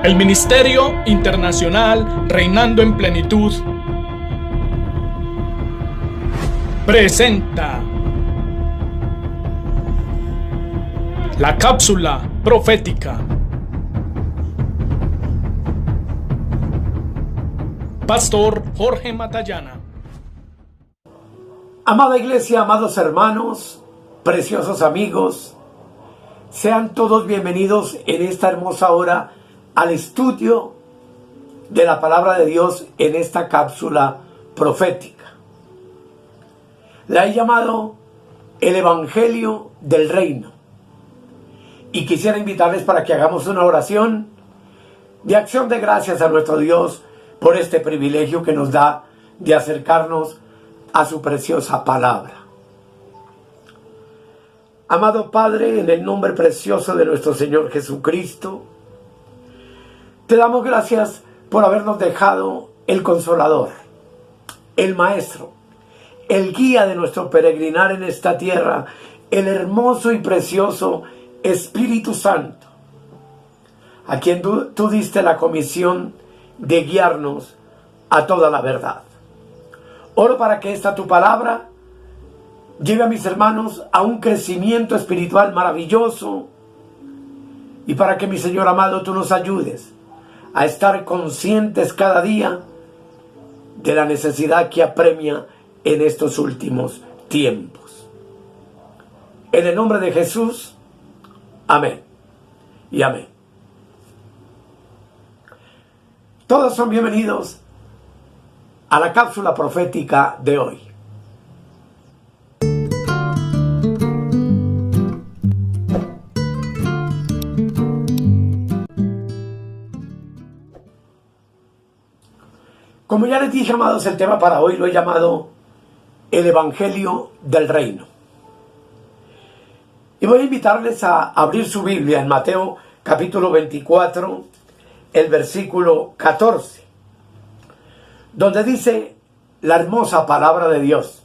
El Ministerio Internacional Reinando en Plenitud presenta la cápsula profética. Pastor Jorge Matallana. Amada iglesia, amados hermanos, preciosos amigos, sean todos bienvenidos en esta hermosa hora al estudio de la palabra de Dios en esta cápsula profética. La he llamado el Evangelio del Reino. Y quisiera invitarles para que hagamos una oración de acción de gracias a nuestro Dios por este privilegio que nos da de acercarnos a su preciosa palabra. Amado Padre, en el nombre precioso de nuestro Señor Jesucristo, te damos gracias por habernos dejado el Consolador, el Maestro, el guía de nuestro peregrinar en esta tierra, el hermoso y precioso Espíritu Santo, a quien tú diste la comisión de guiarnos a toda la verdad. Oro para que esta tu palabra lleve a mis hermanos a un crecimiento espiritual maravilloso y para que, mi Señor amado, tú nos ayudes a estar conscientes cada día de la necesidad que apremia en estos últimos tiempos. En el nombre de Jesús, amén y amén. Todos son bienvenidos a la cápsula profética de hoy. Como ya les dije, amados, el tema para hoy lo he llamado el Evangelio del Reino. Y voy a invitarles a abrir su Biblia en Mateo capítulo 24, el versículo 14, donde dice la hermosa palabra de Dios: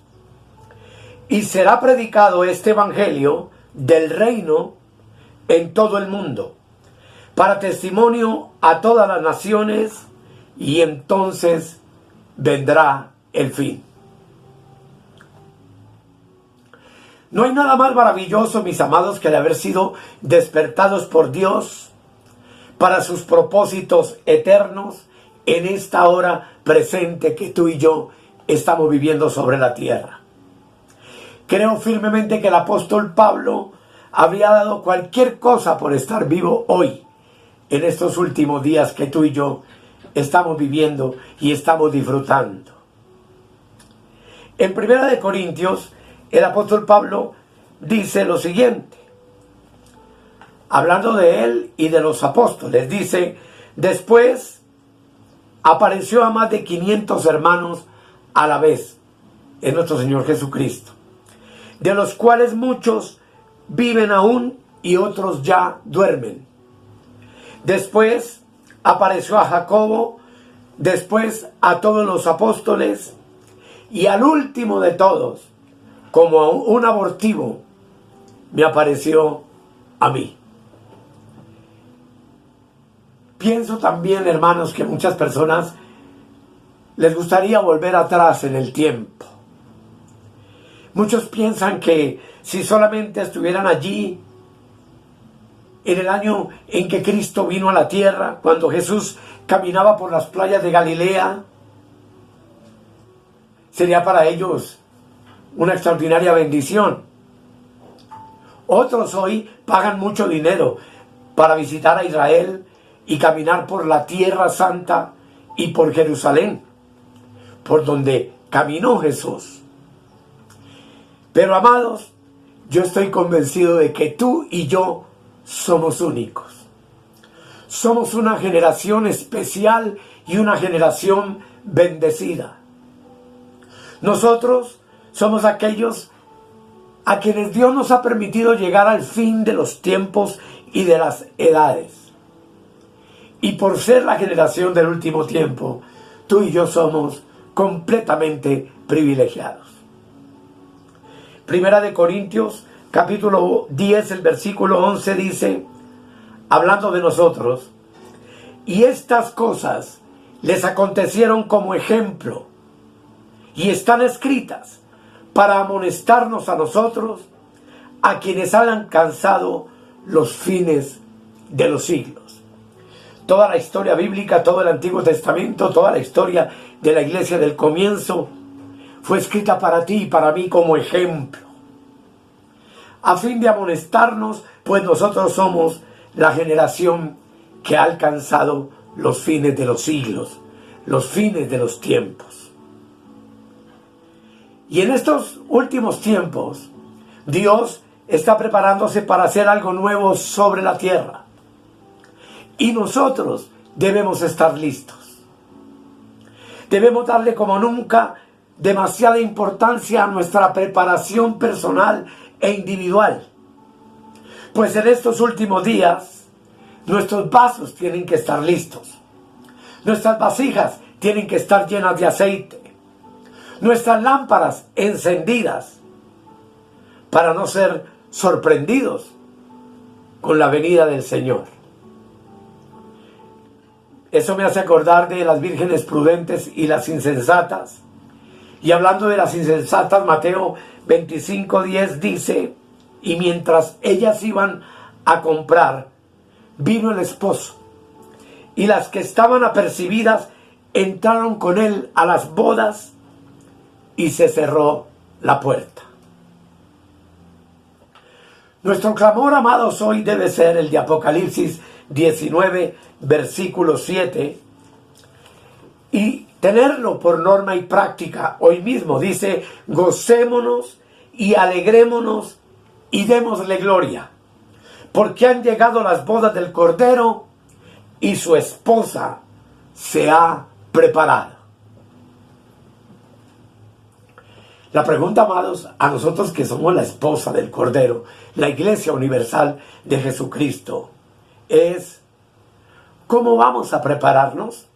y será predicado este Evangelio del Reino en todo el mundo, para testimonio a todas las naciones, y entonces vendrá el fin. No hay nada más maravilloso, mis amados, que el haber sido despertados por Dios para sus propósitos eternos en esta hora presente que tú y yo estamos viviendo sobre la tierra. Creo firmemente que el apóstol Pablo habría dado cualquier cosa por estar vivo hoy, en estos últimos días que tú y yo estamos viviendo y estamos disfrutando. En 1 Corintios, el apóstol Pablo dice lo siguiente, hablando de él y de los apóstoles, dice: después apareció a más de 500 hermanos a la vez en nuestro Señor Jesucristo, de los cuales muchos viven aún y otros ya duermen. Después apareció a Jacobo, después a todos los apóstoles, y al último de todos, como a un abortivo, me apareció a mí. Pienso también, hermanos, que muchas personas les gustaría volver atrás en el tiempo. Muchos piensan que si solamente estuvieran allí en el año en que Cristo vino a la tierra, cuando Jesús caminaba por las playas de Galilea, sería para ellos una extraordinaria bendición. Otros hoy pagan mucho dinero para visitar a Israel y caminar por la tierra santa y por Jerusalén, por donde caminó Jesús. Pero, amados, yo estoy convencido de que tú y yo somos únicos. Somos una generación especial y una generación bendecida. Nosotros somos aquellos a quienes Dios nos ha permitido llegar al fin de los tiempos y de las edades. Y por ser la generación del último tiempo, tú y yo somos completamente privilegiados. 1 Corintios capítulo 10, el versículo 11 dice, hablando de nosotros: Y estas cosas les acontecieron como ejemplo y están escritas para amonestarnos a nosotros, a quienes han alcanzado los fines de los siglos. Toda la historia bíblica, todo el Antiguo Testamento, toda la historia de la iglesia del comienzo fue escrita para ti y para mí como ejemplo, a fin de amonestarnos, pues nosotros somos la generación que ha alcanzado los fines de los siglos, los fines de los tiempos. Y en estos últimos tiempos, Dios está preparándose para hacer algo nuevo sobre la tierra. Y nosotros debemos estar listos. Debemos darle como nunca demasiada importancia a nuestra preparación personal e individual. Pues en estos últimos días, nuestros vasos tienen que estar listos. Nuestras vasijas tienen que estar llenas de aceite. Nuestras lámparas encendidas para no ser sorprendidos con la venida del Señor. Eso me hace acordar de las vírgenes prudentes y las insensatas. Y hablando de las insensatas, Mateo 25:10 dice: y mientras ellas iban a comprar, vino el esposo, y las que estaban apercibidas entraron con él a las bodas, y se cerró la puerta. Nuestro clamor, amados, hoy debe ser el de Apocalipsis 19, versículo 7, y tenerlo por norma y práctica hoy mismo. Dice: gocémonos y alegrémonos y démosle gloria, porque han llegado las bodas del Cordero y su esposa se ha preparado. La pregunta, amados, a nosotros que somos la esposa del Cordero, la Iglesia Universal de Jesucristo, es: ¿cómo vamos a prepararnos?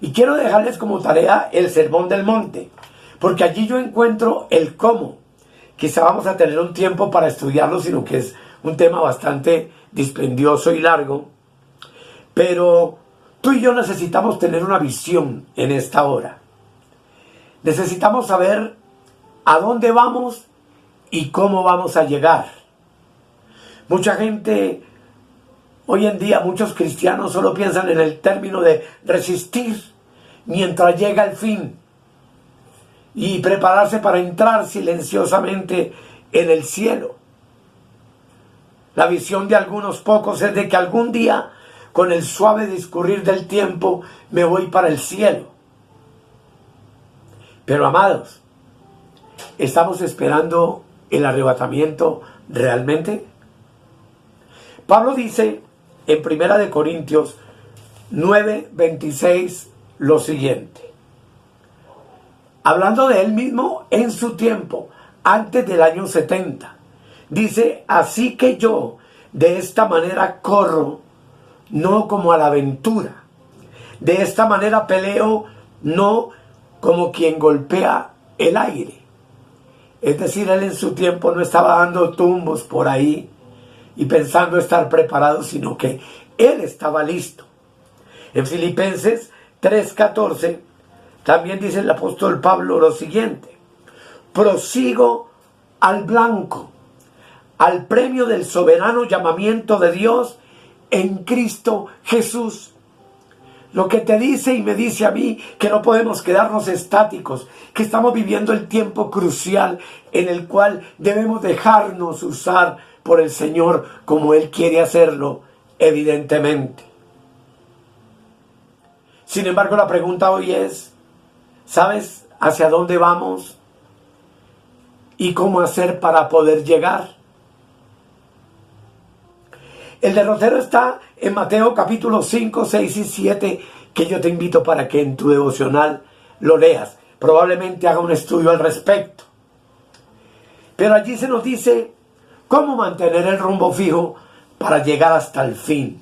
Y quiero dejarles como tarea el Sermón del Monte, porque allí yo encuentro el cómo. Quizá vamos a tener un tiempo para estudiarlo, sino que es un tema bastante dispendioso y largo. Pero tú y yo necesitamos tener una visión en esta hora. Necesitamos saber a dónde vamos y cómo vamos a llegar. Mucha gente, hoy en día, muchos cristianos solo piensan en el término de resistir mientras llega el fin y prepararse para entrar silenciosamente en el cielo. La visión de algunos pocos es de que algún día, con el suave discurrir del tiempo, me voy para el cielo. Pero, amados, ¿estamos esperando el arrebatamiento realmente? Pablo dice en 1 Corintios 9:26 lo siguiente, hablando de él mismo en su tiempo, antes del año 70. Dice: así que yo de esta manera corro, no como a la aventura. De esta manera peleo, no como quien golpea el aire. Es decir, él en su tiempo no estaba dando tumbos por ahí y pensando estar preparado, sino que él estaba listo. En Filipenses 3:14 también dice el apóstol Pablo lo siguiente: prosigo al blanco, al premio del soberano llamamiento de Dios en Cristo Jesús. Lo que te dice y me dice a mí que no podemos quedarnos estáticos, que estamos viviendo el tiempo crucial en el cual debemos dejarnos usar por el Señor como Él quiere hacerlo, evidentemente. Sin embargo, la pregunta hoy es: ¿sabes hacia dónde vamos y cómo hacer para poder llegar? El derrotero está en Mateo capítulo 5, 6 y 7, que yo te invito para que en tu devocional lo leas. Probablemente haga un estudio al respecto. Pero allí se nos dice cómo mantener el rumbo fijo para llegar hasta el fin.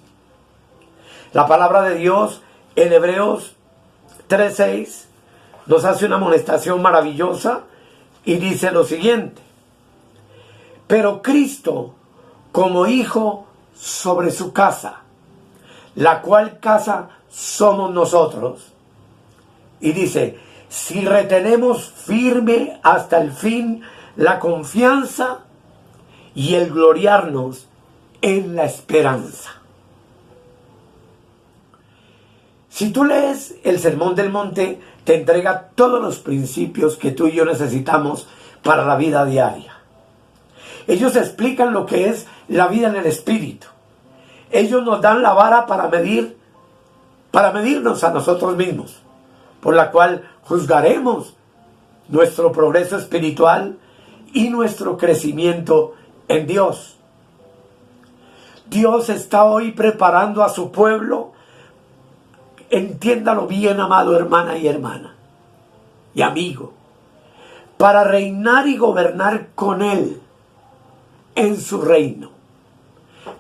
La palabra de Dios en Hebreos 3:6 nos hace una amonestación maravillosa y dice lo siguiente: pero Cristo, como hijo sobre su casa, la cual casa somos nosotros. Y dice, si retenemos firme hasta el fin la confianza y el gloriarnos en la esperanza. Si tú lees el Sermón del Monte, te entrega todos los principios que tú y yo necesitamos para la vida diaria. Ellos explican lo que es la vida en el Espíritu. Ellos nos dan la vara para medirnos a nosotros mismos, por la cual juzgaremos nuestro progreso espiritual y nuestro crecimiento en Dios. Dios está hoy preparando a su pueblo, entiéndalo bien, amado hermana y hermana, y amigo, para reinar y gobernar con Él en su reino.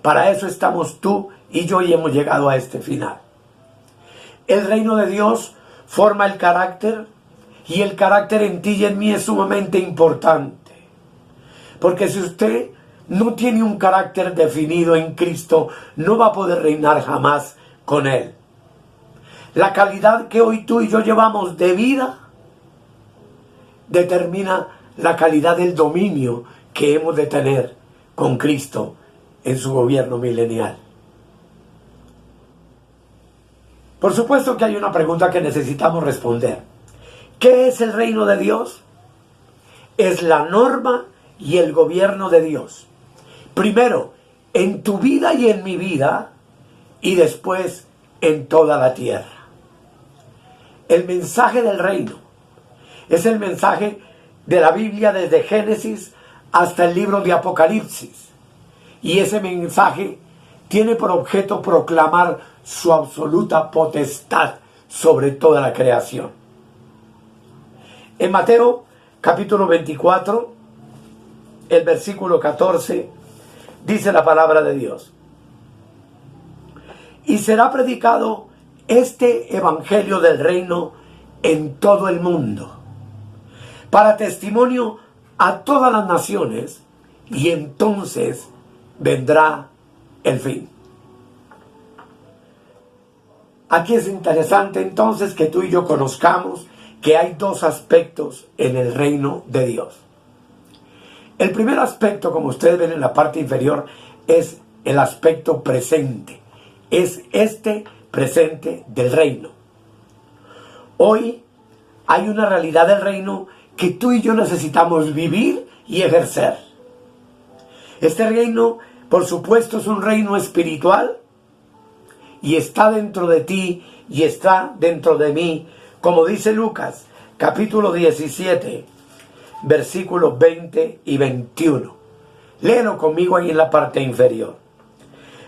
Para eso estamos tú y yo y hemos llegado a este final. El reino de Dios forma el carácter, y el carácter en ti y en mí es sumamente importante. Porque si usted no tiene un carácter definido en Cristo, no va a poder reinar jamás con Él. La calidad que hoy tú y yo llevamos de vida determina la calidad del dominio que hemos de tener con Cristo en su gobierno milenial. Por supuesto que hay una pregunta que necesitamos responder. ¿Qué es el reino de Dios? Es la norma y el gobierno de Dios. Primero, en tu vida y en mi vida, y después en toda la tierra. El mensaje del reino es el mensaje de la Biblia desde Génesis hasta el libro de Apocalipsis. Y ese mensaje tiene por objeto proclamar su absoluta potestad sobre toda la creación. En Mateo capítulo 24, el versículo 14, dice la palabra de Dios: y será predicado este evangelio del reino en todo el mundo, para testimonio a todas las naciones, y entonces vendrá el fin. Aquí es interesante entonces que tú y yo conozcamos que hay dos aspectos en el reino de Dios. El primer aspecto, como ustedes ven en la parte inferior, es el aspecto presente. Es este presente del reino. Hoy hay una realidad del reino que tú y yo necesitamos vivir y ejercer. Este reino, por supuesto, es un reino espiritual y está dentro de ti y está dentro de mí, como dice Lucas, capítulo 17, versículos 20 y 21. Léelo conmigo ahí en la parte inferior.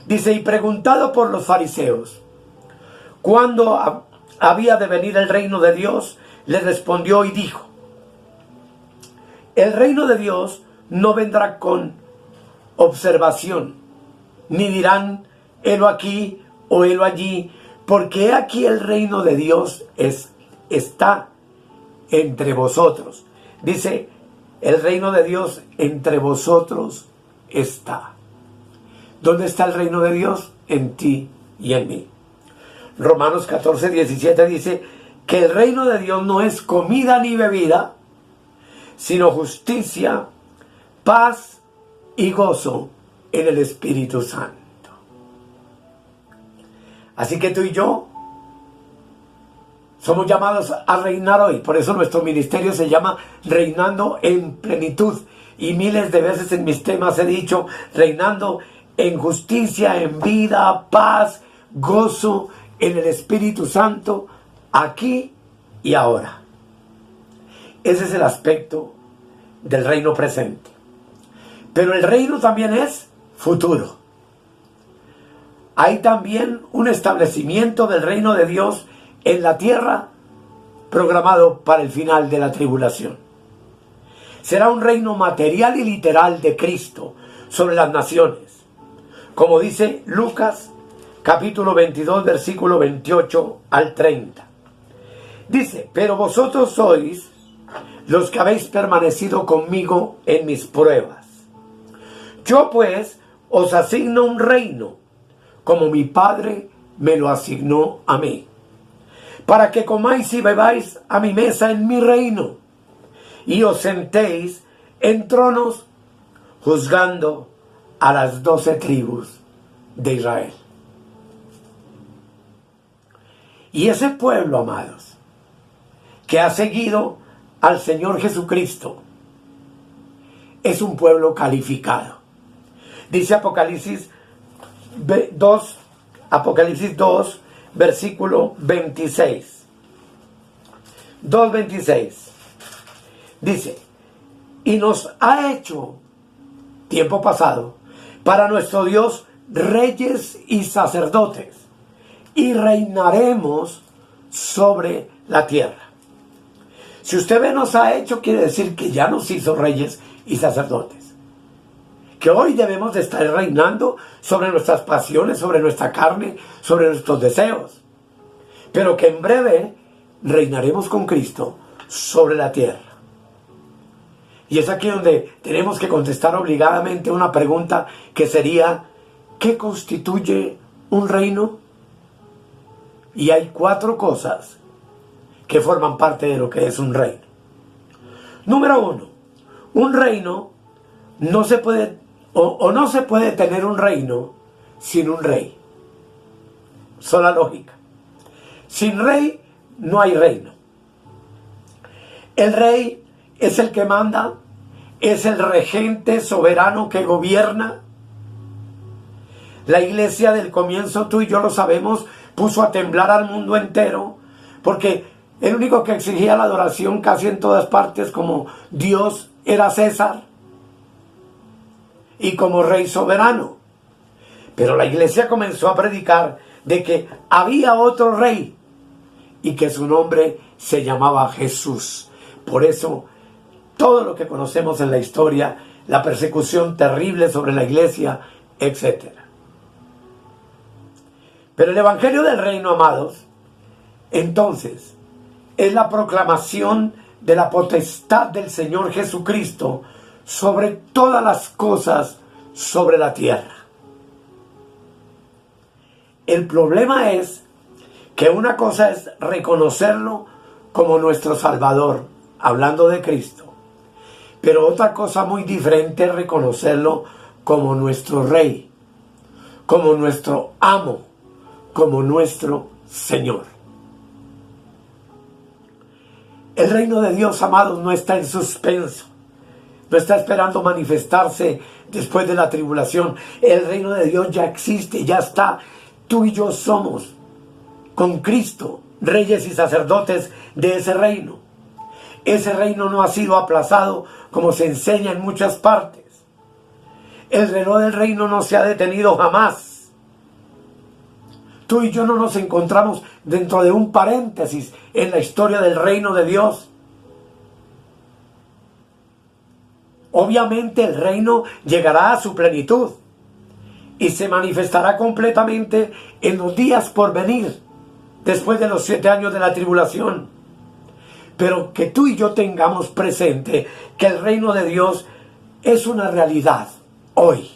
Dice: y preguntado por los fariseos cuándo había de venir el reino de Dios, le respondió y dijo: el reino de Dios no vendrá con observación, ni dirán helo aquí o helo allí, porque he aquí el reino de Dios está entre vosotros. Dice, el reino de Dios entre vosotros está. ¿Dónde está el reino de Dios? En ti y en mí. Romanos 14, 17 dice que el reino de Dios no es comida ni bebida, sino justicia, paz y gozo en el Espíritu Santo. Así que tú y yo somos llamados a reinar hoy. Por eso nuestro ministerio se llama Reinando en Plenitud. Y miles de veces en mis temas he dicho: reinando en justicia, en vida, paz, gozo en el Espíritu Santo, aquí y ahora. Ese es el aspecto del reino presente. Pero el reino también es futuro. Hay también un establecimiento del reino de Dios en la tierra programado para el final de la tribulación. Será un reino material y literal de Cristo sobre las naciones, como dice Lucas capítulo 22 versículo 28 al 30. Dice: pero vosotros sois los que habéis permanecido conmigo en mis pruebas. Yo pues os asigno un reino, como mi Padre me lo asignó a mí, para que comáis y bebáis a mi mesa en mi reino, y os sentéis en tronos juzgando a las 12 tribus de Israel. Y ese pueblo, amados, que ha seguido al Señor Jesucristo, es un pueblo calificado. Dice Apocalipsis 2, versículo 26. 2:26. Dice, y nos ha hecho, tiempo pasado, para nuestro Dios reyes y sacerdotes, y reinaremos sobre la tierra. Si usted ve nos ha hecho, quiere decir que ya nos hizo reyes y sacerdotes. Que hoy debemos de estar reinando sobre nuestras pasiones, sobre nuestra carne, sobre nuestros deseos. Pero que en breve reinaremos con Cristo sobre la tierra. Y es aquí donde tenemos que contestar obligadamente una pregunta que sería, ¿qué constituye un reino? Y hay 4 cosas que forman parte de lo que es un reino. Número 1, un reino no se puede, no se puede tener un reino sin un rey. Sola lógica. Sin rey no hay reino. El rey es el que manda, es el regente soberano que gobierna. La iglesia del comienzo, tú y yo lo sabemos, puso a temblar al mundo entero, porque el único que exigía la adoración casi en todas partes como Dios era César y como rey soberano. Pero la iglesia comenzó a predicar de que había otro rey y que su nombre se llamaba Jesús. Por eso todo lo que conocemos en la historia, la persecución terrible sobre la iglesia, etc. Pero el evangelio del reino, amados, entonces, es la proclamación de la potestad del Señor Jesucristo sobre todas las cosas sobre la tierra. El problema es que una cosa es reconocerlo como nuestro Salvador, hablando de Cristo, pero otra cosa muy diferente es reconocerlo como nuestro Rey, como nuestro Amo, como nuestro Señor. El reino de Dios, amados, no está en suspenso, no está esperando manifestarse después de la tribulación. El reino de Dios ya existe, ya está. Tú y yo somos con Cristo reyes y sacerdotes de ese reino. Ese reino no ha sido aplazado como se enseña en muchas partes. El reloj del reino no se ha detenido jamás. Tú y yo no nos encontramos dentro de un paréntesis en la historia del reino de Dios. Obviamente el reino llegará a su plenitud y se manifestará completamente en los días por venir, después de los 7 años de la tribulación. Pero que tú y yo tengamos presente que el reino de Dios es una realidad hoy.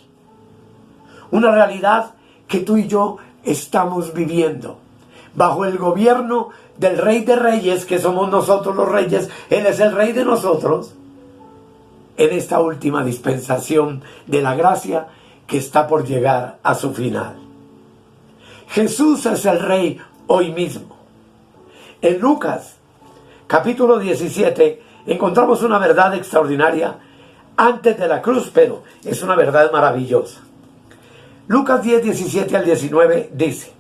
Una realidad que tú y yo estamos viviendo bajo el gobierno del Rey de Reyes, que somos nosotros los reyes. Él es el Rey de nosotros en esta última dispensación de la gracia que está por llegar a su final. Jesús es el Rey hoy mismo. En Lucas capítulo 17 encontramos una verdad extraordinaria antes de la cruz, pero es una verdad maravillosa. Lucas 10, 17 al 19 dice: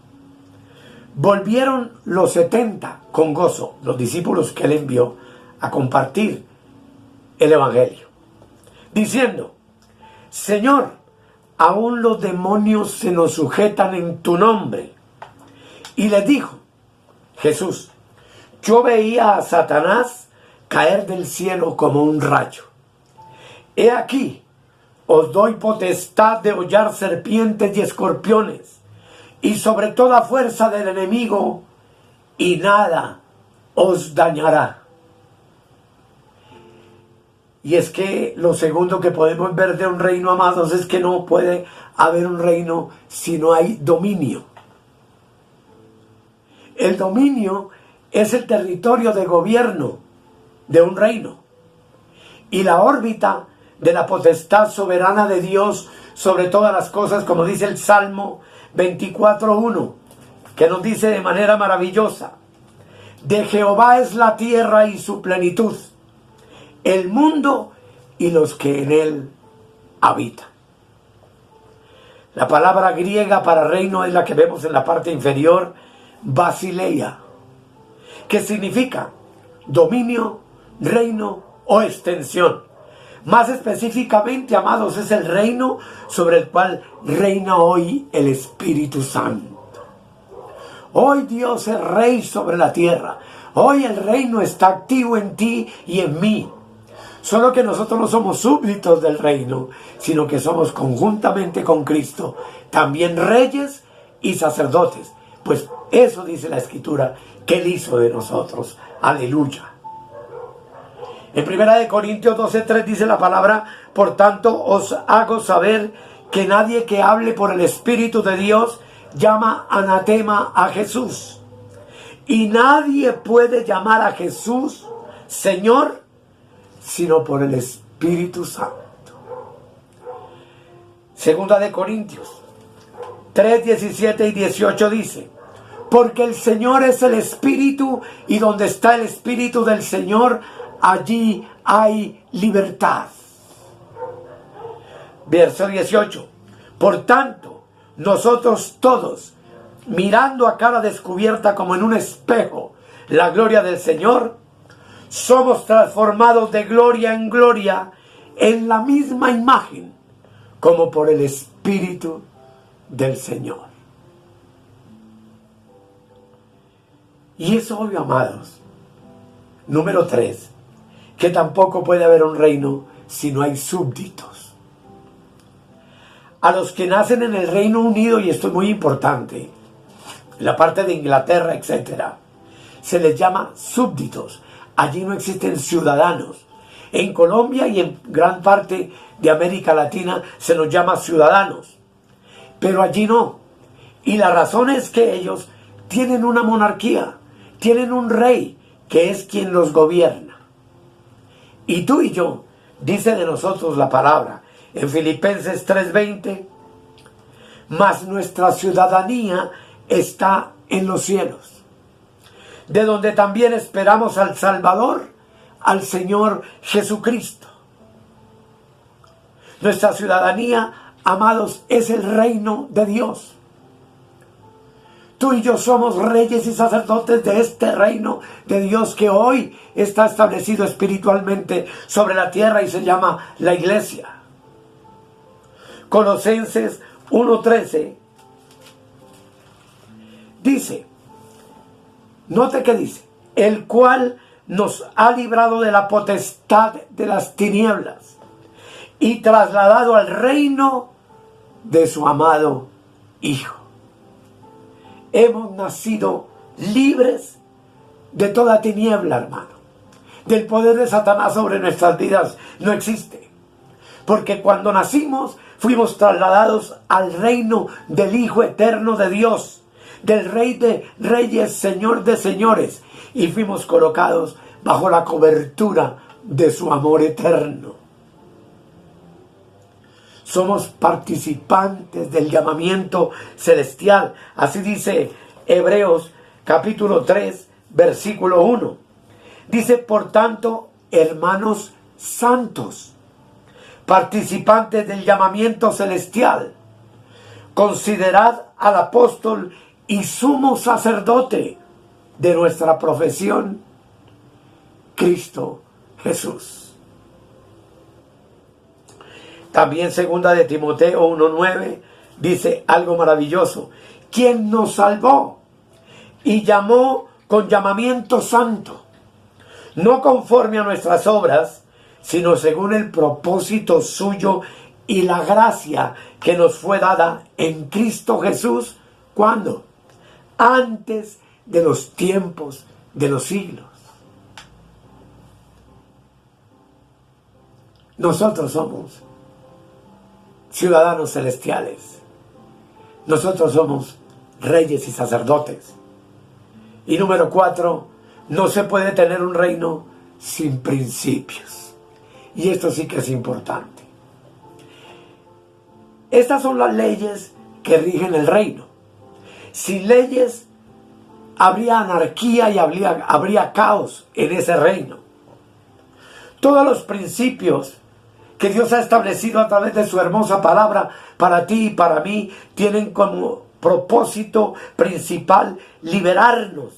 volvieron los 70 con gozo, los discípulos que él envió a compartir el evangelio, diciendo: Señor, aún los demonios se nos sujetan en tu nombre. Y les dijo Jesús: yo veía a Satanás caer del cielo como un rayo. He aquí, os doy potestad de hollar serpientes y escorpiones, y sobre toda fuerza del enemigo, y nada os dañará. Y es que lo segundo que podemos ver de un reino, amados, es que no puede haber un reino si no hay dominio. El dominio es el territorio de gobierno de un reino y la órbita de la potestad soberana de Dios sobre todas las cosas, como dice el Salmo 24:1, que nos dice de manera maravillosa: de Jehová es la tierra y su plenitud, el mundo y los que en él habitan. La palabra griega para reino es la que vemos en la parte inferior, basileia, que significa dominio, reino o extensión. Más específicamente, amados, es el reino sobre el cual reina hoy el Espíritu Santo. Hoy Dios es rey sobre la tierra. Hoy el reino está activo en ti y en mí. Solo que nosotros no somos súbditos del reino, sino que somos conjuntamente con Cristo también reyes y sacerdotes. Pues eso dice la Escritura que Él hizo de nosotros. Aleluya. En 1 Corintios 12:3 dice la palabra: por tanto os hago saber que nadie que hable por el Espíritu de Dios llama anatema a Jesús. Y nadie puede llamar a Jesús Señor sino por el Espíritu Santo. Segunda de Corintios 3:17 y 18 dice: porque el Señor es el Espíritu, y donde está el Espíritu del Señor, allí hay libertad. Verso 18: por tanto, nosotros todos, mirando a cara descubierta como en un espejo la gloria del Señor, somos transformados de gloria en gloria en la misma imagen, como por el Espíritu del Señor. Y es obvio, amados, número 3, que tampoco puede haber un reino si no hay súbditos. A los que nacen en el Reino Unido, y esto es muy importante, en la parte de Inglaterra, etcétera, se les llama súbditos. Allí no existen ciudadanos. En Colombia y en gran parte de América Latina se nos llama ciudadanos, pero allí no. Y la razón es que ellos tienen una monarquía, tienen un rey que es quien los gobierna. Y tú y yo, dice de nosotros la palabra en Filipenses 3:20, mas nuestra ciudadanía está en los cielos, de donde también esperamos al Salvador, al Señor Jesucristo. Nuestra ciudadanía, amados, es el reino de Dios. Tú y yo somos reyes y sacerdotes de este reino de Dios que hoy está establecido espiritualmente sobre la tierra y se llama la iglesia. Colosenses 1:13 dice, note que dice, el cual nos ha librado de la potestad de las tinieblas y trasladado al reino de su amado Hijo. Hemos nacido libres de toda tiniebla, hermano. Del poder de Satanás sobre nuestras vidas no existe. Porque cuando nacimos fuimos trasladados al reino del Hijo eterno de Dios, del Rey de Reyes, Señor de Señores, y fuimos colocados bajo la cobertura de su amor eterno. Somos participantes del llamamiento celestial. Así dice Hebreos capítulo 3, versículo 1. Dice, por tanto, hermanos santos, participantes del llamamiento celestial, considerad al apóstol y sumo sacerdote de nuestra profesión, Cristo Jesús. También segunda de Timoteo 1:9 dice algo maravilloso, quien nos salvó y llamó con llamamiento santo, no conforme a nuestras obras, sino según el propósito suyo y la gracia que nos fue dada en Cristo Jesús. ¿Cuándo? Antes de los tiempos de los siglos. Nosotros somos ciudadanos celestiales. Nosotros somos reyes y sacerdotes. Y número 4, no se puede tener un reino sin principios. Y esto sí que es importante. Estas son las leyes que rigen el reino. Sin leyes habría anarquía y habría caos en ese reino. Todos los principios que Dios ha establecido a través de su hermosa palabra para ti y para mí tienen como propósito principal liberarnos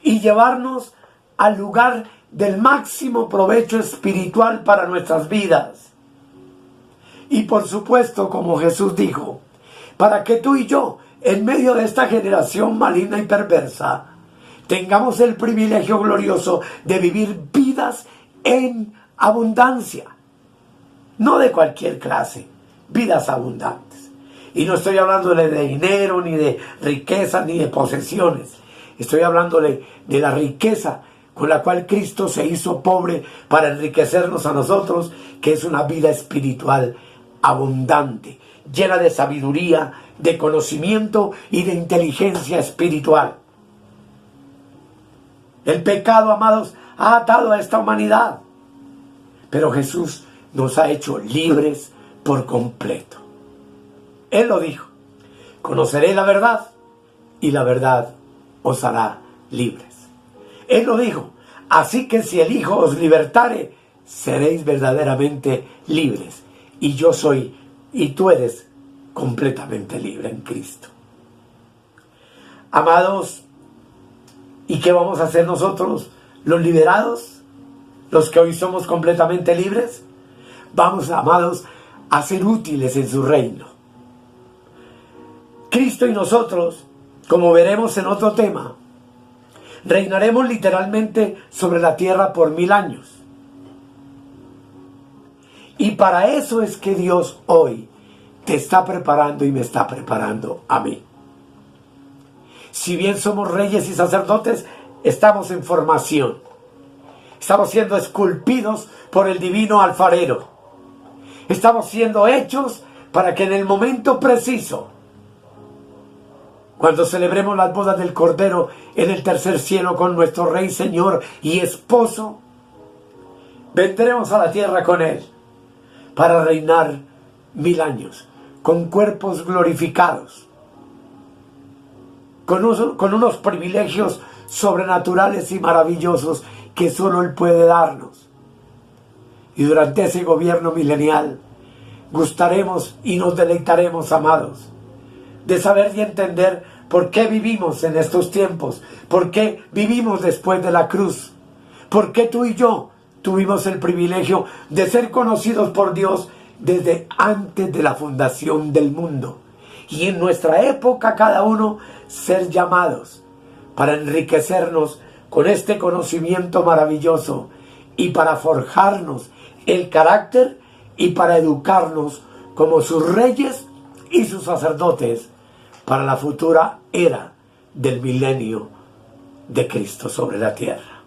y llevarnos al lugar del máximo provecho espiritual para nuestras vidas. Y por supuesto, como Jesús dijo, para que tú y yo, en medio de esta generación maligna y perversa, tengamos el privilegio glorioso de vivir vidas en abundancia. No de cualquier clase, vidas abundantes. Y no estoy hablándole de dinero, ni de riqueza, ni de posesiones. Estoy hablándole de la riqueza con la cual Cristo se hizo pobre para enriquecernos a nosotros, que es una vida espiritual abundante, llena de sabiduría, de conocimiento y de inteligencia espiritual. El pecado, amados, ha atado a esta humanidad, pero Jesús nos ha hecho libres por completo. Él lo dijo: conoceré la verdad y la verdad os hará libres. Él lo dijo: así que si el Hijo os libertare, seréis verdaderamente libres. Y yo soy, y tú eres completamente libre en Cristo. Amados, ¿y qué vamos a hacer nosotros, los liberados? Los que hoy somos completamente libres. Vamos, amados, a ser útiles en su reino. Cristo y nosotros, como veremos en otro tema, reinaremos literalmente sobre la tierra por 1000 años. Y para eso es que Dios hoy te está preparando y me está preparando a mí. Si bien somos reyes y sacerdotes, estamos en formación. Estamos siendo esculpidos por el divino alfarero. Estamos siendo hechos para que en el momento preciso, cuando celebremos las bodas del Cordero en el tercer cielo con nuestro Rey, Señor y Esposo, vendremos a la tierra con Él para reinar 1000 años, con cuerpos glorificados, con unos privilegios sobrenaturales y maravillosos que solo Él puede darnos. Y durante ese gobierno milenial gustaremos y nos deleitaremos, amados, de saber y entender por qué vivimos en estos tiempos, por qué vivimos después de la cruz, por qué tú y yo tuvimos el privilegio de ser conocidos por Dios desde antes de la fundación del mundo, y en nuestra época cada uno ser llamados para enriquecernos con este conocimiento maravilloso y para forjarnos el carácter y para educarnos como sus reyes y sus sacerdotes para la futura era del milenio de Cristo sobre la tierra.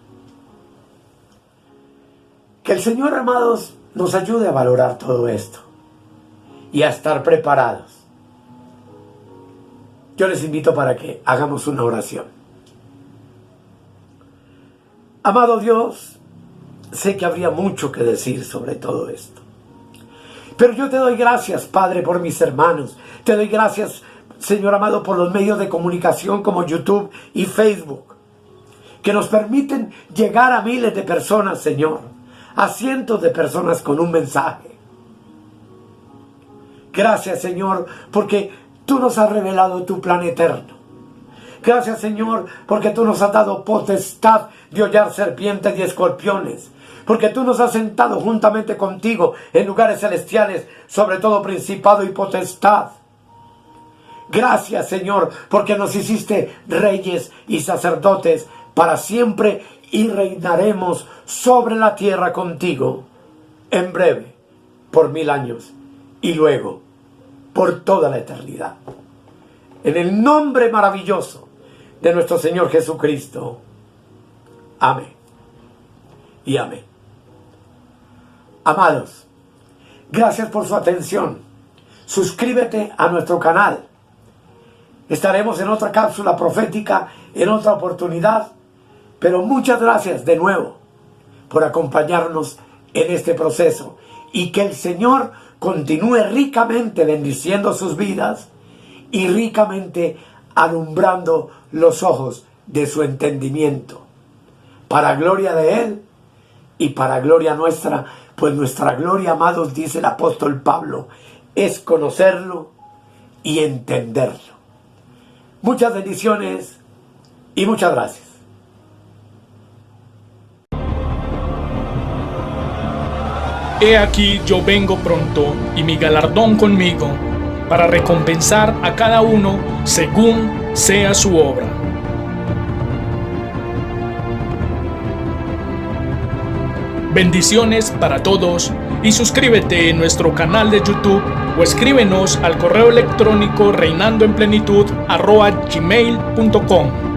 Que el Señor, amados, nos ayude a valorar todo esto y a estar preparados. Yo les invito para que hagamos una oración. Amado Dios, sé que habría mucho que decir sobre todo esto, pero yo te doy gracias, Padre, por mis hermanos. Te doy gracias, Señor amado, por los medios de comunicación como YouTube y Facebook, que nos permiten llegar a miles de personas, Señor, a cientos de personas con un mensaje. Gracias, Señor, porque tú nos has revelado tu plan eterno. Gracias, Señor, porque tú nos has dado potestad de hollar serpientes y escorpiones, porque tú nos has sentado juntamente contigo en lugares celestiales, sobre todo principado y potestad. Gracias, Señor, porque nos hiciste reyes y sacerdotes para siempre y reinaremos sobre la tierra contigo en breve, por 1000 años y luego por toda la eternidad. En el nombre maravilloso de nuestro Señor Jesucristo. Amén y amén. Amados, gracias por su atención. Suscríbete a nuestro canal. Estaremos en otra cápsula profética, en otra oportunidad. Pero muchas gracias de nuevo por acompañarnos en este proceso. Y que el Señor continúe ricamente bendiciendo sus vidas y ricamente alumbrando los ojos de su entendimiento. Para gloria de Él y para gloria nuestra, pues nuestra gloria, amados, dice el apóstol Pablo, es conocerlo y entenderlo. Muchas bendiciones y muchas gracias. He aquí yo vengo pronto, y mi galardón conmigo, para recompensar a cada uno según sea su obra. Bendiciones para todos, y suscríbete en nuestro canal de YouTube o escríbenos al correo electrónico reinandoenplenitud@gmail.com.